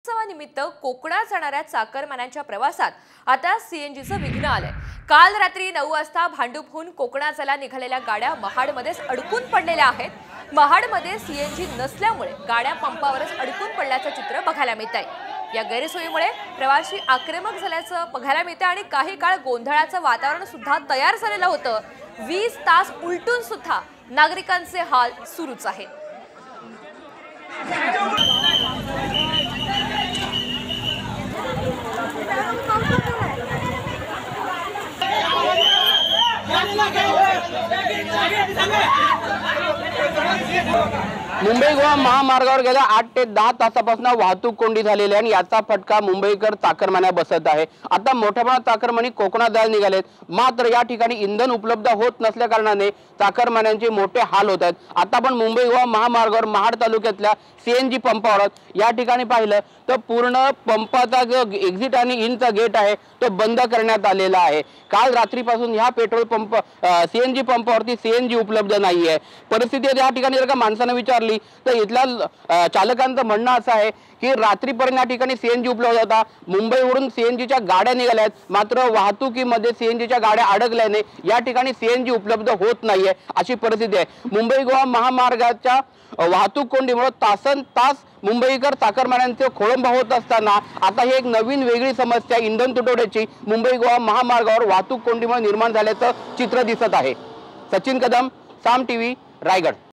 उत्सवानिमित्त कोकणात जाणाऱ्या चाकरमान्यांच्या प्रवासात आता सीएनजीचं विघ्न आलंय। काल रात्री 9 वाजता भांडूपहून कोकणात जायला निघालेल्या गाड्या महाडमध्येच अडकून पडलेल्या आहेत। महाडमध्ये सीएनजी नसल्यामुळे गाड्या पंपावरच अडकून पडल्याचं चित्र बघायला मिळतंय। या गैरसोयीमुळे प्रवासी आक्रमक झाल्याचं बघायला मिळतंय आणि काही काळ गोंधळाचं वातावरण सुद्धा तयार झालेलं होतं। 20 तास उलटून सुद्धा नागरिकांचे हाल सुरूच आहेत। मुंबई गोवा महामार्गावर गेल्या 8 ते 10 तासापासून वाहतूक कोंडी झालेली आहे आणि याचा फटका मुंबईकर चाकरमान्या बसत आहे। आता मोठ्या प्रमाणात चाकरमानी कोकणात जायला निघालेत, मात्र या ठिकाणी इंधन उपलब्ध होत नसल्या कारणाने चाकरमान्यांचे मोठे हाल होत आहेत। आता आपण मुंबई गोवा महामार्गावर महाड तालुक्यातल्या सीएनजी पंपावर या ठिकाणी पाहिलं तर पूर्ण पंपाचा जो एक्झिट आणि इनचा गेट आहे तो बंद करण्यात आलेला आहे। काल रात्रीपासून ह्या पेट्रोल पंप सीएनजी पंपावरती सीएनजी उपलब्ध नाहीये। परिस्थिती या ठिकाणी जर का माणसाने विचारली तर इथल्या चालकांचं म्हणणं असं आहे की रात्रीपर्यंत या ठिकाणी सीएनजी उपलब्ध होता, मुंबईवरून सीएनजीच्या गाड्या निघाल्या आहेत, मात्र वाहतुकीमध्ये सीएनजीच्या गाड्या अडकल्याने या ठिकाणी सीएनजी उपलब्ध होत नाहीये अशी परिस्थिती आहे। मुंबई गोवा महामार्गाच्या वाहतूक कोंडीमुळे तासनतास मुंबईकर चाकरमान्यांचे खोळंबा होत असताना आता ही एक नवीन वेगळी समस्या इंधन तुटवड्याची मुंबई गोवा महामार्गावर वाहतूक कोंडीमुळे निर्माण झाल्याचं चित्र दिसत आहे। सचिन कदम, साम टीव्ही, रायगड।